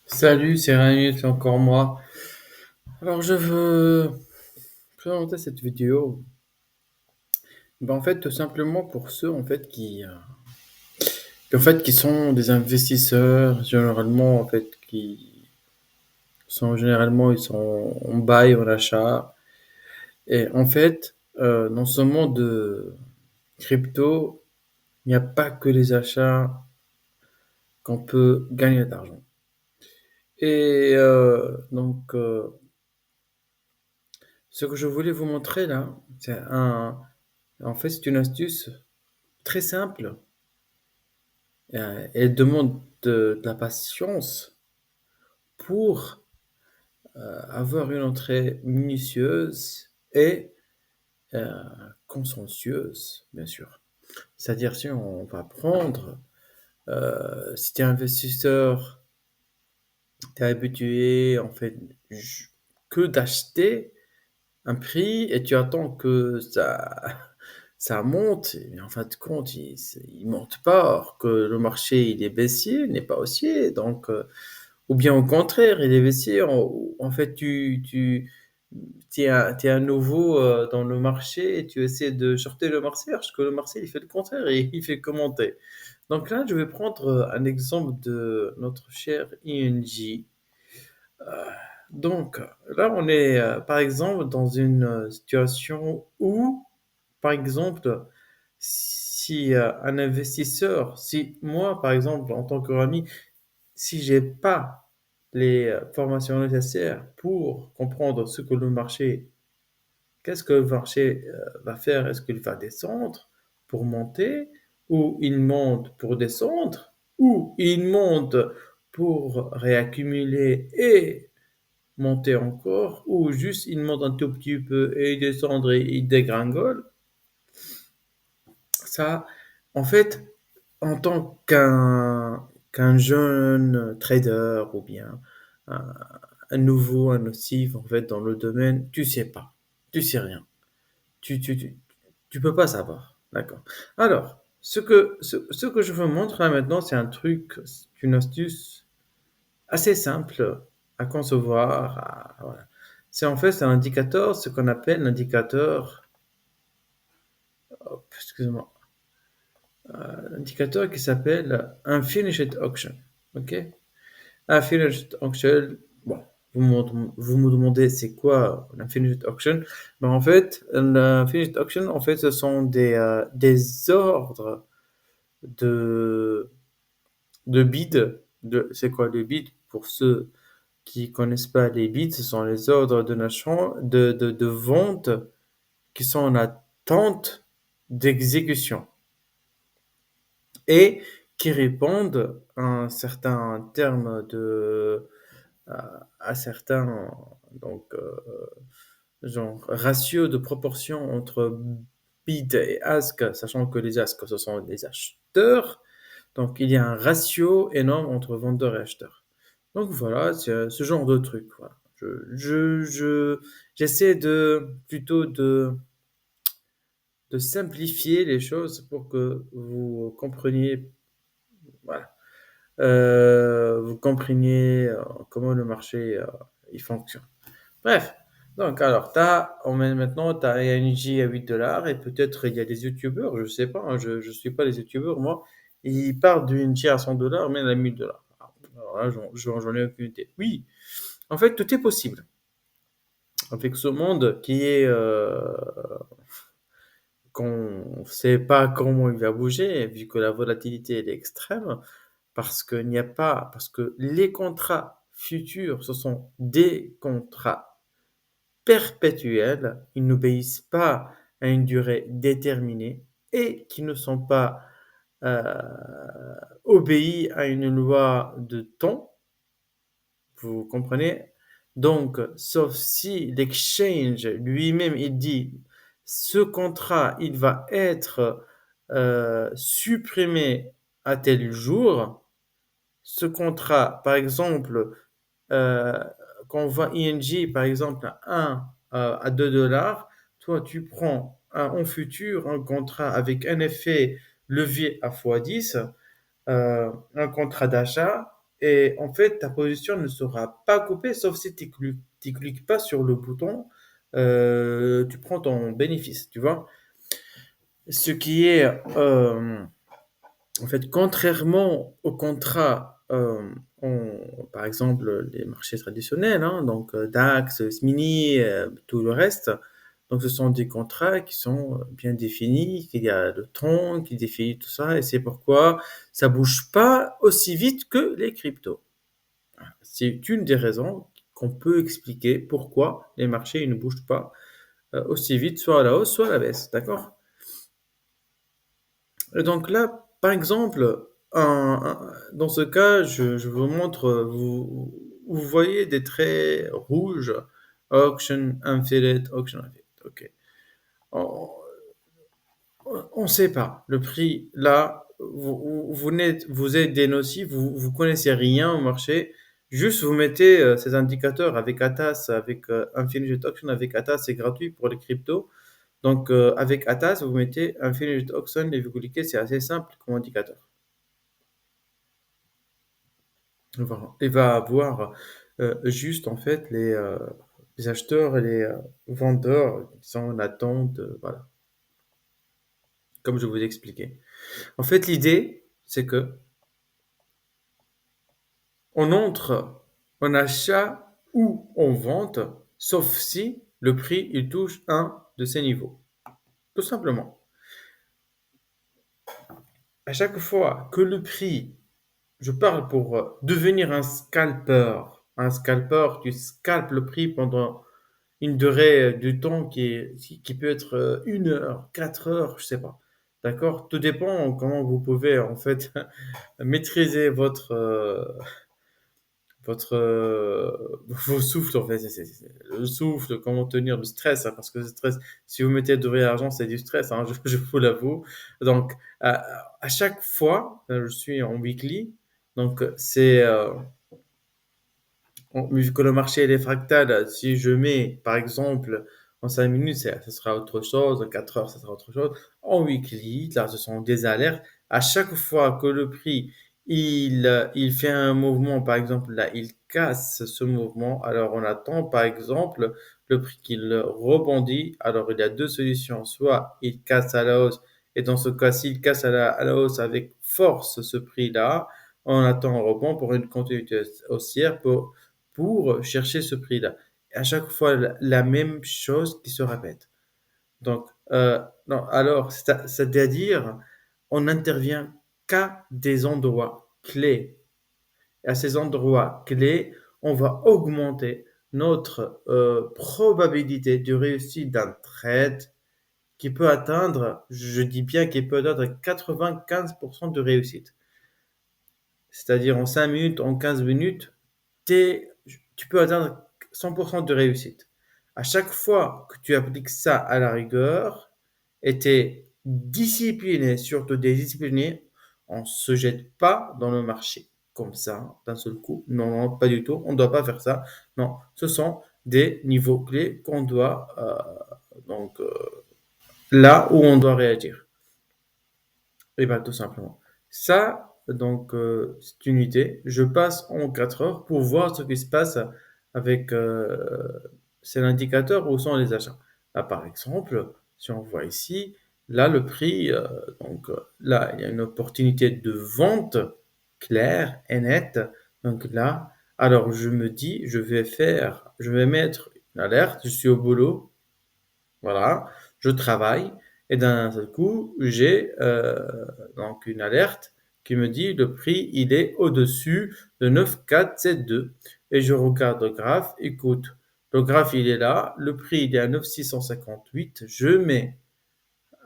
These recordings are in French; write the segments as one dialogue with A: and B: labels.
A: Salut, c'est Ryan, c'est encore moi. Alors, je veux présenter cette vidéo, en fait, tout simplement pour ceux qui sont des investisseurs, généralement, ils sont en bail, en achat. Et en fait, dans ce monde de crypto, il n'y a pas que les achats qu'on peut gagner de l'argent. Et ce que je voulais vous montrer là, c'est une astuce très simple. Elle demande de la patience pour avoir une entrée minutieuse et euh, consciencieuse, bien sûr. C'est-à-dire si on va prendre, si tu es investisseur, tu es habitué que d'acheter un prix et tu attends que ça monte, et en fin de compte, il monte pas, alors que le marché, il est baissier, il n'est pas haussier. Ou bien au contraire, il est baissier. En fait, t'es à nouveau dans le marché et tu essaies de shorter le marché, parce que le marché, il fait le contraire et il fait commenter. Donc là, je vais prendre un exemple de notre cher ING. Euh, donc là, on est par exemple dans une situation où, par exemple, si un investisseur, si moi, par exemple, en tant que ami, si j'ai pas les formations nécessaires pour comprendre qu'est-ce que le marché va faire, est-ce qu'il va descendre pour monter, ou il monte pour descendre, ou il monte pour réaccumuler et monter encore, ou juste il monte un tout petit peu et il descend et il dégringole. Ça, en fait, en tant qu'un jeune trader ou bien un, un nouveau, un nocif en fait dans le domaine, tu sais pas, tu sais rien, tu tu tu, tu peux pas savoir, d'accord. Alors, ce que je vous montre là maintenant, c'est un truc, c'est une astuce assez simple à concevoir. Voilà. C'est un indicateur, ce qu'on appelle l'indicateur, excusez-moi, indicateur qui s'appelle un finished auction. Ok? Un finished auction, bon, vous me demandez c'est quoi un finished auction? Ben, en fait, un finished auction, en fait, ce sont des ordres de, de bid. C'est quoi les bids? Pour ceux qui connaissent pas les bids, ce sont les ordres de vente qui sont en attente d'exécution et qui répondent à un certain terme à certains donc genre ratio de proportion entre bid et ask, sachant que les ask ce sont les acheteurs, donc il y a un ratio énorme entre vendeurs et acheteurs. Donc voilà, c'est ce genre de truc. Voilà. J'essaie de simplifier les choses pour que vous compreniez, voilà. Vous compreniez comment le marché il fonctionne. Bref, donc alors maintenant tu as ING à 8 $ et peut-être il y a des youtubeurs, je sais pas, hein, je suis pas les youtubeurs moi, ils parlent d'une ING à 100 $ mais à 1000 $. Alors là, j'en ai aucune idée. Oui, en fait tout est possible avec ce monde qui est qu'on ne sait pas comment il va bouger vu que la volatilité elle est extrême. Parce que les contrats futurs, ce sont des contrats perpétuels, ils n'obéissent pas à une durée déterminée et qui ne sont pas euh, obéis à une loi de temps, vous comprenez? Donc, sauf si l'exchange lui-même, il dit, ce contrat, il va être supprimé à tel jour, ce contrat, par exemple, euh, quand on voit ING, par exemple, à 2 $, toi, tu prends en futur un contrat avec un effet levier à x10, un contrat d'achat. et en fait, ta position ne sera pas coupée, sauf si tu cliques pas sur le bouton, tu prends ton bénéfice, tu vois. Ce qui est, en fait, contrairement au contrat, par exemple, les marchés traditionnels, hein, donc DAX, SMINI, tout le reste, donc ce sont des contrats qui sont bien définis, qu'il y a le temps qui définit tout ça, et c'est pourquoi ça bouge pas aussi vite que les cryptos. C'est une des raisons qu'on peut expliquer pourquoi les marchés ils ne bougent pas aussi vite, soit à la hausse, soit à la baisse, d'accord? Et donc là, par exemple, dans ce cas, je vous montre, vous voyez des traits rouges, auction, affiliate, ok. On ne sait pas. Le prix, là, vous êtes des nocifs, vous connaissez rien au marché. Juste, vous mettez ces indicateurs avec Atas, avec Infinite Auction, avec Atas, c'est gratuit pour les cryptos. Donc, avec Atas, vous mettez Infinite Auction et vous cliquez, c'est assez simple comme indicateur. Voilà. Il va avoir juste, en fait, les acheteurs et les vendeurs qui sont en attente, voilà, comme je vous ai expliqué. En fait, l'idée, c'est que on entre en achat ou en vente, sauf si le prix il touche un de ces niveaux. Tout simplement. À chaque fois que le prix, je parle pour devenir un scalper. Un scalper, tu scalpes le prix pendant une durée du temps qui peut être 1 heure, 4 heures, je sais pas. D'accord? Tout dépend comment vous pouvez en fait maîtriser vos souffles, en fait, le souffle, comment tenir le stress, hein, parce que le stress, si vous mettez de vrai argent, c'est du stress, hein, je vous l'avoue. Donc, à chaque fois, je suis en weekly, donc vu que le marché il est fractal, si je mets, par exemple, en 5 minutes, ça sera autre chose, en 4 heures, ça sera autre chose. En weekly, là, ce sont des alertes. À chaque fois que le prix, il fait un mouvement, par exemple, là, il casse ce mouvement, alors on attend, par exemple, le prix qu'il rebondit. Alors, il y a deux solutions. Soit il casse à la hausse, et dans ce cas, s'il casse à la hausse avec force ce prix-là, on attend un rebond pour une continuité haussière pour chercher ce prix-là. À chaque fois, la même chose qui se répète. Donc, non, alors, c'est-à-dire, on n'intervient qu'à des endroits clés. Et à ces endroits clés, on va augmenter notre probabilité de réussite d'un trade qui peut atteindre, je dis bien qu'il peut atteindre 95% de réussite. C'est-à-dire en 5 minutes, en 15 minutes, tu peux atteindre 100% de réussite. À chaque fois que tu appliques ça à la rigueur, et tu es discipliné, surtout des disciplinés, on ne se jette pas dans le marché comme ça, d'un seul coup. Non, non, pas du tout. On ne doit pas faire ça. Non, ce sont des niveaux clés qu'on doit, donc, là où on doit réagir. Et bien, tout simplement. Ça, donc, c'est une unité. Je passe en 4 heures pour voir ce qui se passe avec c'est l'indicateur où sont les achats. Là, par exemple, si on voit ici, là, le prix, donc là, il y a une opportunité de vente claire et nette. Donc là, alors je me dis, je vais mettre une alerte, je suis au boulot, voilà, je travaille et d'un seul coup, j'ai donc une alerte qui me dit le prix, il est au-dessus de 9,472 et je regarde le graphe, écoute, le graphe il est là, le prix il est à 9,658, je mets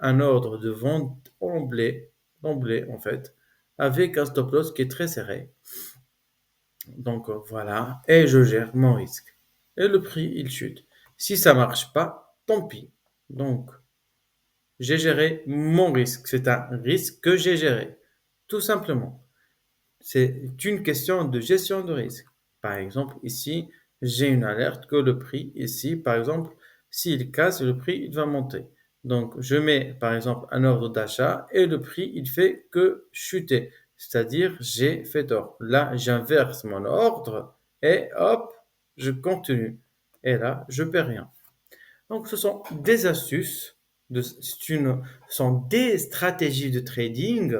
A: un ordre de vente d'emblée en fait, avec un stop loss qui est très serré. Donc voilà, et je gère mon risque. Et le prix il chute. Si ça marche pas, tant pis. Donc j'ai géré mon risque. C'est un risque que j'ai géré. Tout simplement. C'est une question de gestion de risque. Par exemple, ici, j'ai une alerte que le prix, ici, par exemple, s'il casse, le prix, il va monter. Donc, je mets, par exemple, un ordre d'achat et le prix, il fait que chuter. c'est-à-dire j'ai fait tort. Là, j'inverse mon ordre et hop, je continue. Et là, je perds rien. Donc, ce sont des astuces, ce sont des stratégies de trading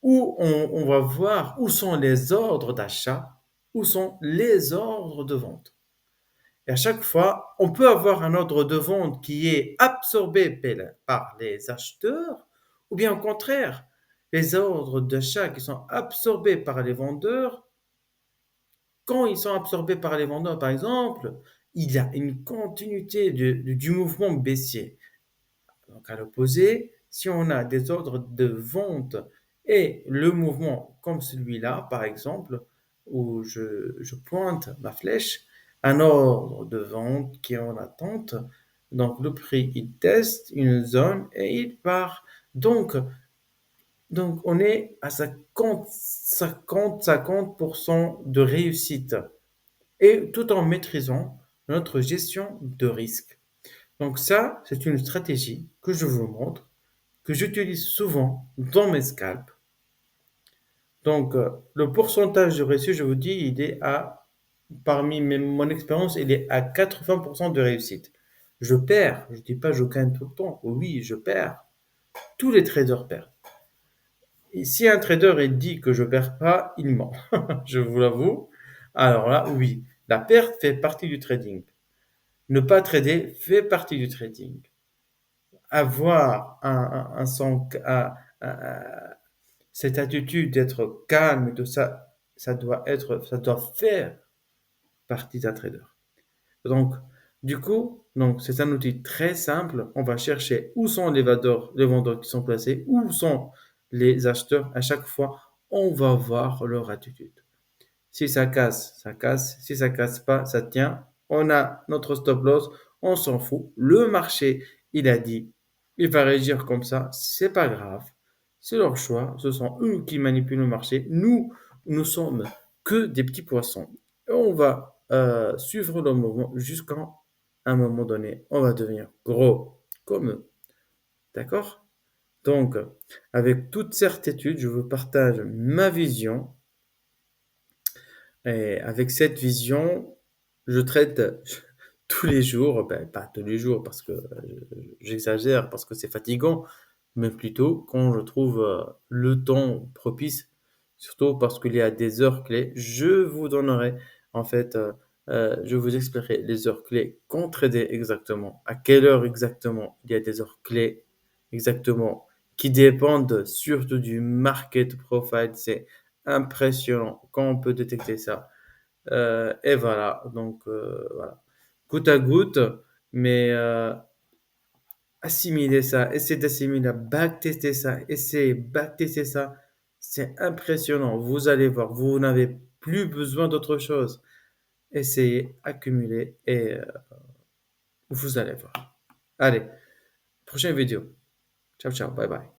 A: où on va voir où sont les ordres d'achat, où sont les ordres de vente. Et à chaque fois, on peut avoir un ordre de vente qui est absorbé par les acheteurs, ou bien au contraire, les ordres d'achat qui sont absorbés par les vendeurs. Quand ils sont absorbés par les vendeurs, par exemple, il y a une continuité du mouvement baissier. Donc à l'opposé, si on a des ordres de vente et le mouvement comme celui-là, par exemple, où je pointe ma flèche, un ordre de vente qui est en attente, donc le prix, il teste une zone et il part. Donc on est à 50% de réussite et tout en maîtrisant notre gestion de risque. Donc ça, c'est une stratégie que je vous montre, que j'utilise souvent dans mes scalps. Donc le pourcentage de réussite, je vous dis, il est parmi mon expérience, il est à 80% de réussite. Je perds, je ne dis pas je gagne tout le temps. Oui, je perds. Tous les traders perdent. Et si un trader il dit que je perds pas, il ment. Je vous l'avoue. Alors là, oui, la perte fait partie du trading. Ne pas trader fait partie du trading. Avoir cette attitude d'être calme et tout ça, ça doit faire partie d'un trader. Donc, du coup, donc, c'est un outil très simple. On va chercher où sont les vendeurs qui sont placés, où sont les acheteurs. À chaque fois, on va voir leur attitude. Si ça casse, ça casse. Si ça casse pas, ça tient. On a notre stop loss, on s'en fout. Le marché, il a dit, il va réagir comme ça. C'est pas grave. C'est leur choix. Ce sont eux qui manipulent le marché. Nous sommes que des petits poissons. Et on va suivre le mouvement jusqu'à un moment donné. On va devenir gros comme eux. D'accord? Donc, avec toute certitude, je vous partage ma vision. Et avec cette vision, je traite tous les jours, ben, pas tous les jours parce que j'exagère, parce que c'est fatigant, mais plutôt quand je trouve le temps propice, surtout parce qu'il y a des heures clés. Je vous donnerai, en fait, je vous expliquerai les heures clés, quand trader exactement, à quelle heure exactement il y a des heures clés exactement, qui dépendent surtout du market profile. C'est impressionnant quand on peut détecter ça. Et voilà, donc voilà, goutte à goutte, mais assimiler ça, essayer d'assimiler, backtester ça, essayer, backtester ça, c'est impressionnant. Vous allez voir, vous n'avez plus besoin d'autre chose. Essayez, accumulez et vous allez voir. Allez, prochaine vidéo. Ciao, ciao, bye bye.